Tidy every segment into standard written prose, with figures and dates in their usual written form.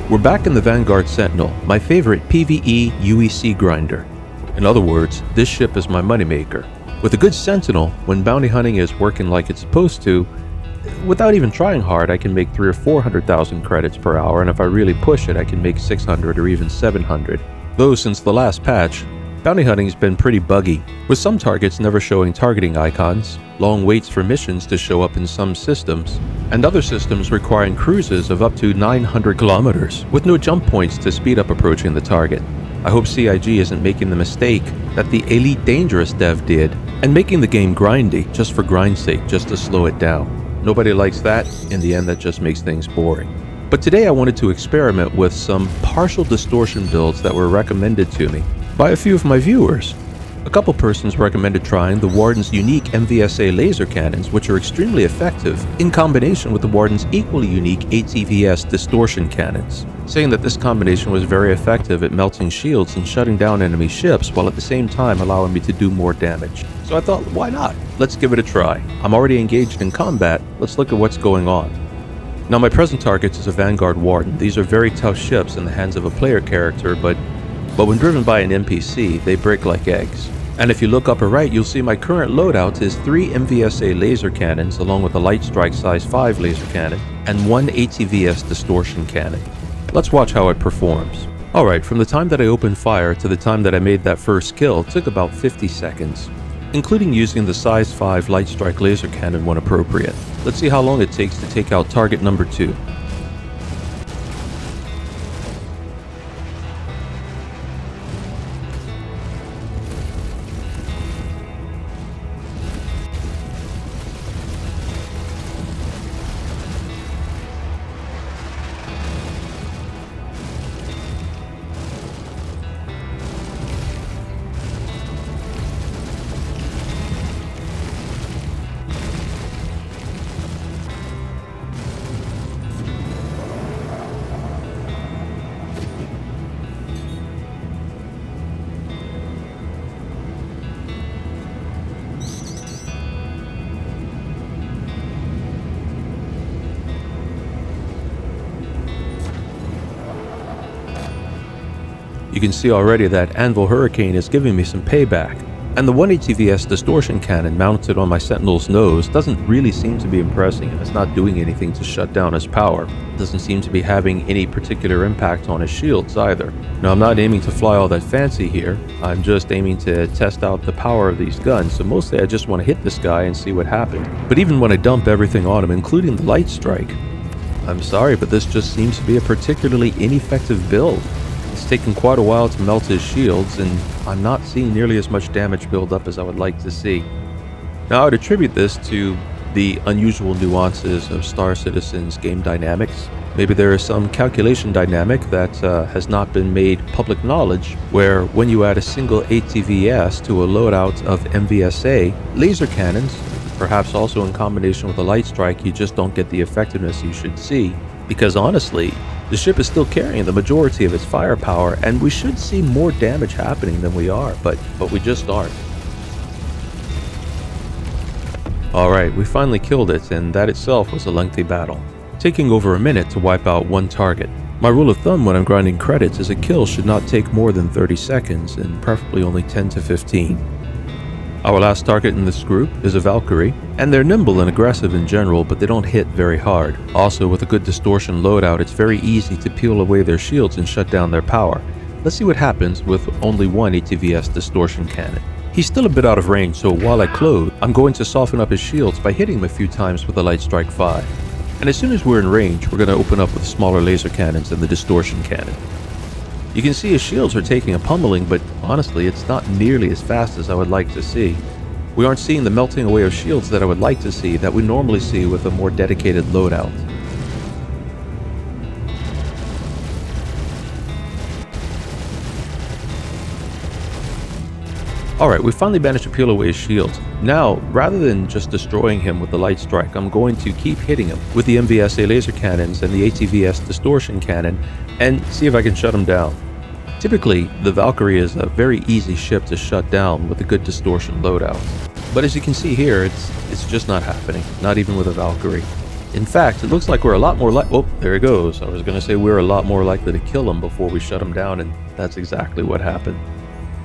We're back in the Vanguard Sentinel, my favorite PvE UEC grinder. In other words, this ship is my moneymaker. With a good Sentinel, when bounty hunting is working like it's supposed to, without even trying hard, I can make 300,000 or 400,000 credits per hour, and if I really push it, I can make 600 or even 700. Though since the last patch, bounty hunting has been pretty buggy, with some targets never showing targeting icons, long waits for missions to show up in some systems, and other systems requiring cruises of up to 900 kilometers, with no jump points to speed up approaching the target. I hope CIG isn't making the mistake that the Elite Dangerous dev did, and making the game grindy just for grind's sake, just to slow it down. Nobody likes that. In the end, that just makes things boring. But today I wanted to experiment with some partial distortion builds that were recommended to me by a few of my viewers. A couple persons recommended trying the Warden's unique MVSA laser cannons, which are extremely effective, in combination with the Warden's equally unique ATVS distortion cannons, saying that this combination was very effective at melting shields and shutting down enemy ships, while at the same time allowing me to do more damage. So I thought, why not? Let's give it a try. I'm already engaged in combat, let's look at what's going on. Now my present target is a Vanguard Warden. These are very tough ships in the hands of a player character, but when driven by an NPC, they break like eggs. And if you look upper right, you'll see my current loadout is 3 MVSA laser cannons along with a Light Strike size 5 laser cannon and 1 ATVS distortion cannon. Let's watch how it performs. Alright, from the time that I opened fire to the time that I made that first kill took about 50 seconds, including using the size 5 Light Strike laser cannon when appropriate. Let's see how long it takes to take out target number 2. You can see already that Anvil Hurricane is giving me some payback, and the 1 ATVS distortion cannon mounted on my Sentinel's nose doesn't really seem to be impressing him. It's not doing anything to shut down his power. It doesn't seem to be having any particular impact on his shields either. Now I'm not aiming to fly all that fancy here, I'm just aiming to test out the power of these guns, so mostly I just want to hit this guy and see what happened. But even when I dump everything on him, including the Light Strike, I'm sorry, but this just seems to be a particularly ineffective build. It's taken quite a while to melt his shields, and I'm not seeing nearly as much damage build up as I would like to see. Now I would attribute this to the unusual nuances of Star Citizen's game dynamics. Maybe there is some calculation dynamic that has not been made public knowledge, where when you add a single ATVS to a loadout of MVSA laser cannons, perhaps also in combination with a Light Strike, you just don't get the effectiveness you should see. Because honestly, the ship is still carrying the majority of its firepower, and we should see more damage happening than we are, but we just aren't. Alright, we finally killed it, and that itself was a lengthy battle, taking over a minute to wipe out one target. My rule of thumb when I'm grinding credits is a kill should not take more than 30 seconds, and preferably only 10 to 15. Our last target in this group is a Valkyrie, and they're nimble and aggressive in general, but they don't hit very hard. Also, with a good distortion loadout, it's very easy to peel away their shields and shut down their power. Let's see what happens with only one ATVS distortion cannon. He's still a bit out of range, so while I close, I'm going to soften up his shields by hitting him a few times with a Light Strike 5. And as soon as we're in range, we're going to open up with smaller laser cannons and the distortion cannon. You can see his shields are taking a pummeling, but honestly, it's not nearly as fast as I would like to see. We aren't seeing the melting away of shields that I would like to see, that we normally see with a more dedicated loadout. Alright, we finally managed to peel away his shields. Now, rather than just destroying him with the Light Strike, I'm going to keep hitting him with the MVSA laser cannons and the ATVS distortion cannon and see if I can shut him down. Typically, the Valkyrie is a very easy ship to shut down with a good distortion loadout. But as you can see here, it's just not happening, not even with a Valkyrie. In fact, it looks like we're a lot more oh, there he goes. I was going to say we're a lot more likely to kill him before we shut him down, and that's exactly what happened.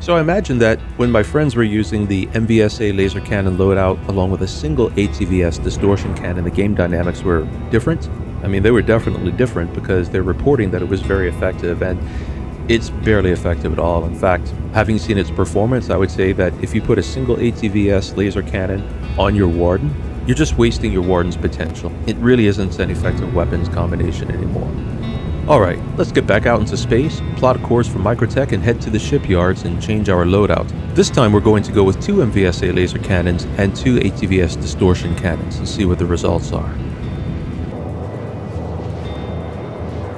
So I imagine that when my friends were using the MVSA laser cannon loadout along with a single ATVS distortion cannon, the game dynamics were different. I mean, they were definitely different because they're reporting that it was very effective, and it's barely effective at all. In fact, having seen its performance, I would say that if you put a single ATVS laser cannon on your Warden, you're just wasting your Warden's potential. It really isn't an effective weapons combination anymore. Alright, let's get back out into space, plot a course for Microtech, and head to the shipyards and change our loadout. This time we're going to go with 2 MVSA laser cannons and 2 ATVS distortion cannons and see what the results are.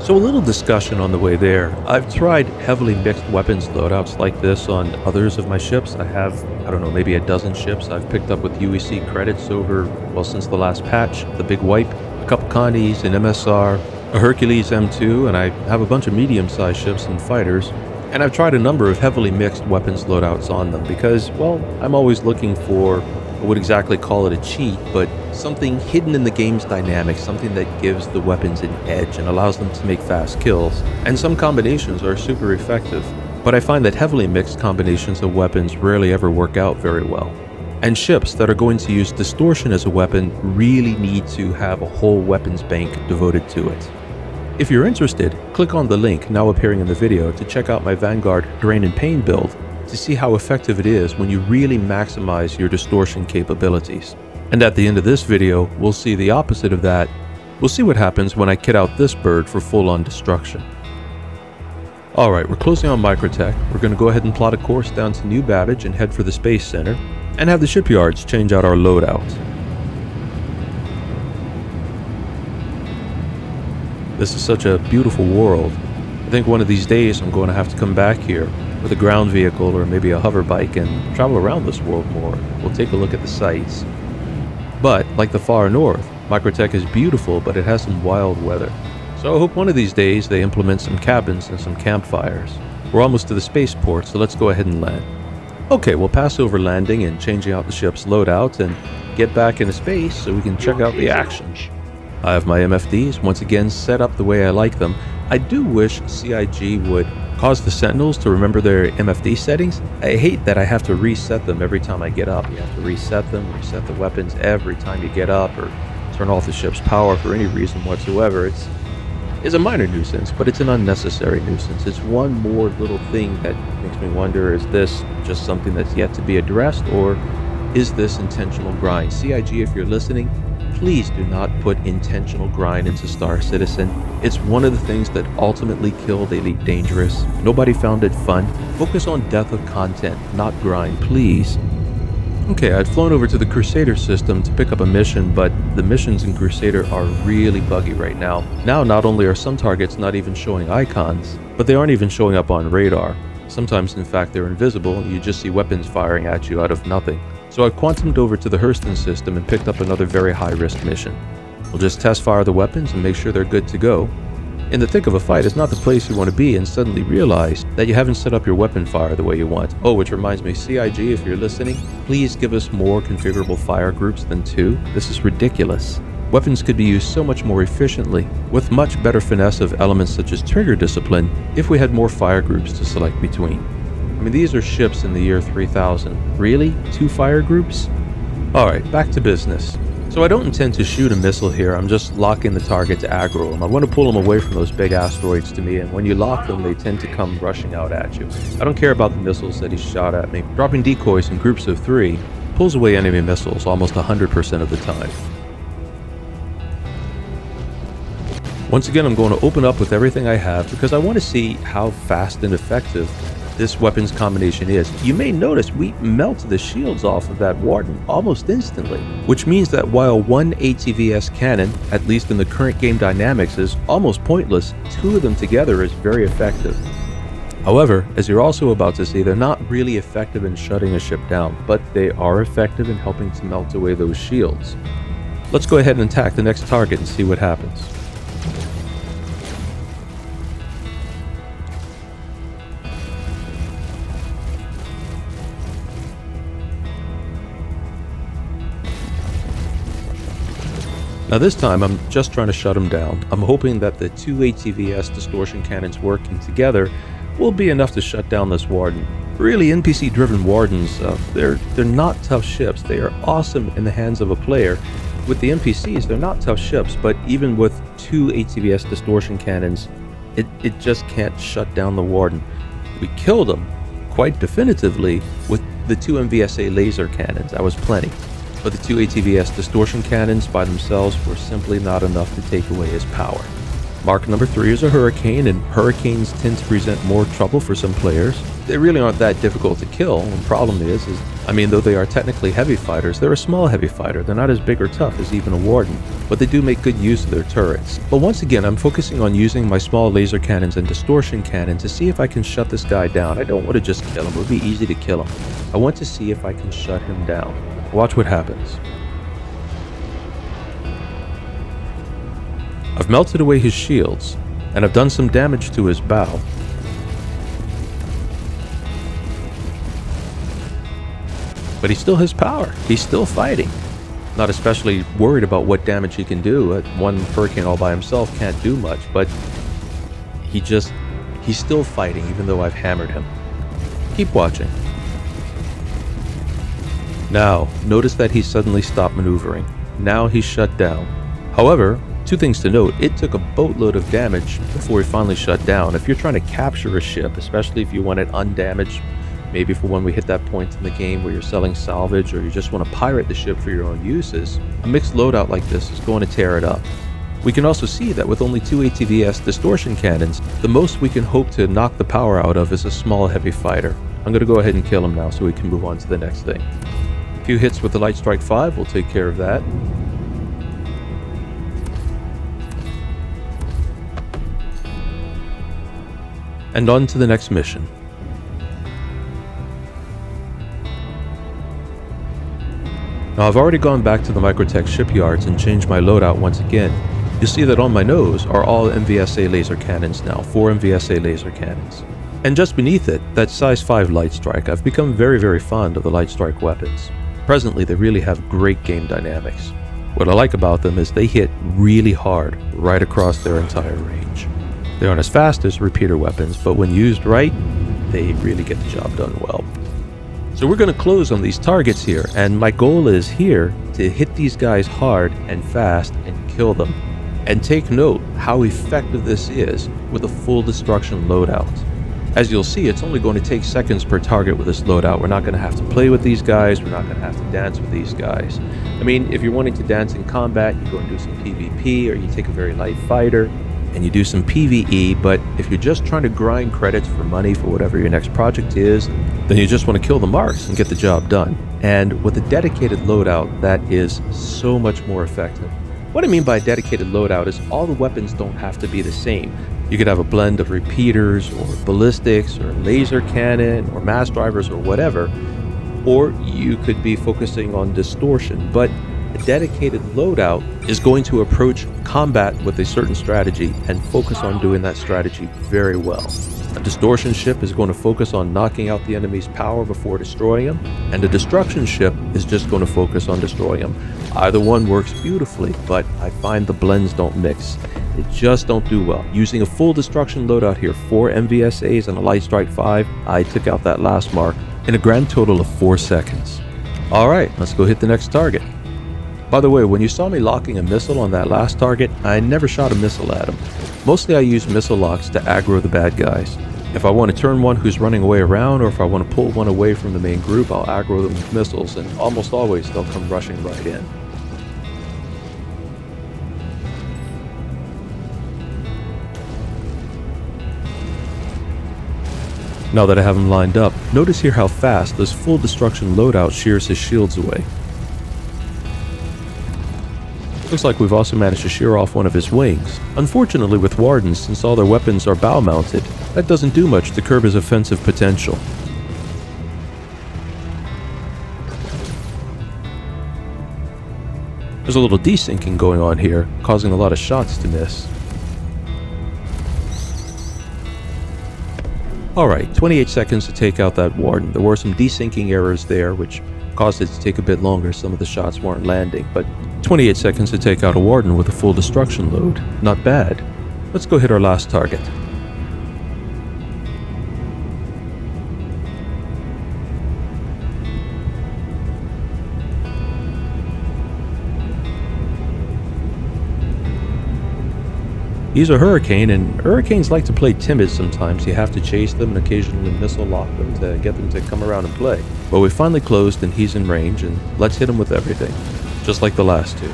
So a little discussion on the way there. I've tried heavily mixed weapons loadouts like this on others of my ships. I have, I don't know, maybe a dozen ships I've picked up with UEC credits over, well, since the last patch, the big wipe, a couple Connies, an MSR, a Hercules M2, and I have a bunch of medium-sized ships and fighters. And I've tried a number of heavily mixed weapons loadouts on them because, well, I'm always looking for, I would exactly call it a cheat, but something hidden in the game's dynamics, something that gives the weapons an edge and allows them to make fast kills. And some combinations are super effective, but I find that heavily mixed combinations of weapons rarely ever work out very well. And ships that are going to use distortion as a weapon really need to have a whole weapons bank devoted to it. If you're interested, click on the link now appearing in the video to check out my Vanguard Drain and Pain build to see how effective it is when you really maximize your distortion capabilities. And at the end of this video, we'll see the opposite of that. We'll see what happens when I kit out this bird for full-on destruction. Alright, we're closing on Microtech. We're going to go ahead and plot a course down to New Babbage and head for the Space Center, and have the shipyards change out our loadout. This is such a beautiful world. I think one of these days I'm going to have to come back here with a ground vehicle or maybe a hover bike and travel around this world more. We'll take a look at the sights. But, like the far north, Microtech is beautiful, but it has some wild weather. So I hope one of these days they implement some cabins and some campfires. We're almost to the spaceport, so let's go ahead and land. Okay, we'll pass over landing and changing out the ship's loadout and get back into space so we can check out the action. I have my MFDs once again set up the way I like them. I do wish CIG would cause the Sentinels to remember their MFD settings. I hate that I have to reset them every time I get up. You have to reset them, reset the weapons every time you get up, or turn off the ship's power for any reason whatsoever. It's a minor nuisance, but it's an unnecessary nuisance. It's one more little thing that makes me wonder, is this just something that's yet to be addressed, or is this intentional grind? CIG, if you're listening, please do not put intentional grind into Star Citizen. It's one of the things that ultimately killed Elite Dangerous. Nobody found it fun. Focus on depth of content, not grind, please. Okay, I'd flown over to the Crusader system to pick up a mission, but the missions in Crusader are really buggy right now. Now, not only are some targets not even showing icons, but they aren't even showing up on radar. Sometimes, in fact, they're invisible and you just see weapons firing at you out of nothing. So I quantumed over to the Hurston system and picked up another very high-risk mission. We'll just test fire the weapons and make sure they're good to go. In the thick of a fight is not the place you want to be, and suddenly realize that you haven't set up your weapon fire the way you want. Oh, which reminds me, CIG, if you're listening, please give us more configurable fire groups than 2. This is ridiculous. Weapons could be used so much more efficiently, with much better finesse of elements such as trigger discipline, if we had more fire groups to select between. I mean, these are ships in the year 3000. Really? 2 fire groups? Alright, back to business. So I don't intend to shoot a missile here, I'm just locking the target to aggro them. I want to pull them away from those big asteroids to me, and when you lock them, they tend to come rushing out at you. I don't care about the missiles that he shot at me. Dropping decoys in groups of 3 pulls away enemy missiles almost 100% of the time. Once again, I'm going to open up with everything I have because I want to see how fast and effective this weapons combination is. You may notice we melted the shields off of that Warden almost instantly, which means that while one ATVS cannon, at least in the current game dynamics, is almost pointless, 2 of them together is very effective. However, as you're also about to see, they're not really effective in shutting a ship down, but they are effective in helping to melt away those shields. Let's go ahead and attack the next target and see what happens. Now this time, I'm just trying to shut him down. I'm hoping that the two ATVS distortion cannons working together will be enough to shut down this Warden. Really, NPC-driven Wardens, they're not tough ships. They are awesome in the hands of a player. With the NPCs, they're not tough ships, but even with two ATVS distortion cannons, it just can't shut down the Warden. We killed him quite definitively with the two MVSA laser cannons. That was plenty. But the two ATVS distortion cannons by themselves were simply not enough to take away his power. Mark number 3 is a Hurricane, and Hurricanes tend to present more trouble for some players. They really aren't that difficult to kill. The problem is, I mean, though they are technically heavy fighters, they're a small heavy fighter. They're not as big or tough as even a Warden, but they do make good use of their turrets. But once again, I'm focusing on using my small laser cannons and distortion cannon to see if I can shut this guy down. I don't want to just kill him. It would be easy to kill him. I want to see if I can shut him down. Watch what happens. I've melted away his shields, and I've done some damage to his bow. But he still has power. He's still fighting. Not especially worried about what damage he can do. One Hurricane all by himself can't do much, but he's still fighting even though I've hammered him. Keep watching. Now, notice that he suddenly stopped maneuvering. Now he's shut down. However, two things to note: it took a boatload of damage before he finally shut down. If you're trying to capture a ship, especially if you want it undamaged, maybe for when we hit that point in the game where you're selling salvage or you just want to pirate the ship for your own uses, a mixed loadout like this is going to tear it up. We can also see that with only two ATVS distortion cannons, the most we can hope to knock the power out of is a small heavy fighter. I'm going to go ahead and kill him now so we can move on to the next thing. A few hits with the Light Strike 5 will take care of that. And on to the next mission. Now I've already gone back to the Microtech shipyards and changed my loadout once again. You'll see that on my nose are all MVSA laser cannons now, 4 MVSA laser cannons. And just beneath it, that size 5 Light Strike. I've become very fond of the Light Strike weapons. Presently they really have great game dynamics. What I like about them is they hit really hard right across their entire range. They aren't as fast as repeater weapons, but when used right, they really get the job done well. So we're going to close on these targets here, and my goal is here to hit these guys hard and fast and kill them. And take note how effective this is with a full destruction loadout. As you'll see, it's only going to take seconds per target with this loadout. We're not going to have to play with these guys. We're not going to have to dance with these guys. I mean, if you're wanting to dance in combat, you go and do some PvP, or you take a very light fighter and you do some PvE, but if you're just trying to grind credits for money for whatever your next project is, then you just want to kill the marks and get the job done. And with a dedicated loadout, that is so much more effective. What I mean by a dedicated loadout is all the weapons don't have to be the same. You could have a blend of repeaters or ballistics or laser cannon or mass drivers or whatever, or you could be focusing on distortion, but a dedicated loadout is going to approach combat with a certain strategy and focus on doing that strategy very well. A distortion ship is going to focus on knocking out the enemy's power before destroying him, and a destruction ship is just going to focus on destroying him. Either one works beautifully, but I find the blends don't mix. They just don't do well. Using a full destruction loadout here, 4 MVSAs and a Light Strike 5, I took out that last mark in a grand total of 4 seconds. Alright, let's go hit the next target. By the way, when you saw me locking a missile on that last target, I never shot a missile at him. Mostly I use missile locks to aggro the bad guys. If I want to turn one who's running away around, or if I want to pull one away from the main group, I'll aggro them with missiles, and almost always they'll come rushing right in. Now that I have him lined up, notice here how fast this full destruction loadout shears his shields away. Looks like we've also managed to shear off one of his wings. Unfortunately with Wardens, since all their weapons are bow mounted, that doesn't do much to curb his offensive potential. There's a little desyncing going on here, causing a lot of shots to miss. Alright, 28 seconds to take out that Warden. There were some desyncing errors there, which caused it to take a bit longer. Some of the shots weren't landing, but 28 seconds to take out a Warden with a full destruction load. Not bad. Let's go hit our last target. He's a Hurricane, and Hurricanes like to play timid sometimes. You have to chase them and occasionally missile lock them to get them to come around and play. But we finally closed and he's in range, and let's hit him with everything. Just like the last two.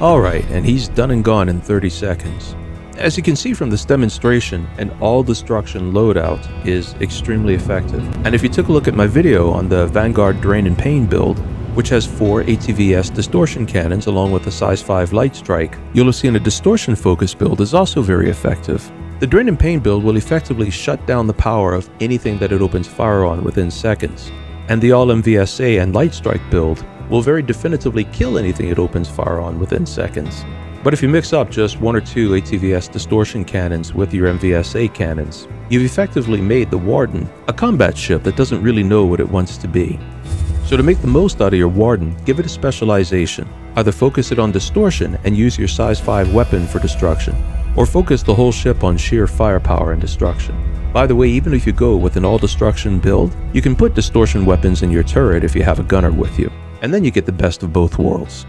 Alright, and he's done and gone in 30 seconds. As you can see from this demonstration, an all-destruction loadout is extremely effective. And if you took a look at my video on the Vanguard Drain and Pain build, which has 4 ATVS distortion cannons along with a size 5 light strike, you'll have seen a distortion focus build is also very effective. The Drain and Pain build will effectively shut down the power of anything that it opens fire on within seconds. And the all MVSA and light strike build will very definitively kill anything it opens fire on within seconds. But if you mix up just 1 or 2 ATVS distortion cannons with your MVSA cannons, you've effectively made the Warden a combat ship that doesn't really know what it wants to be. So to make the most out of your Warden, give it a specialization. Either focus it on distortion and use your size 5 weapon for destruction, or focus the whole ship on sheer firepower and destruction. By the way, even if you go with an all-destruction build, you can put distortion weapons in your turret if you have a gunner with you. And then you get the best of both worlds.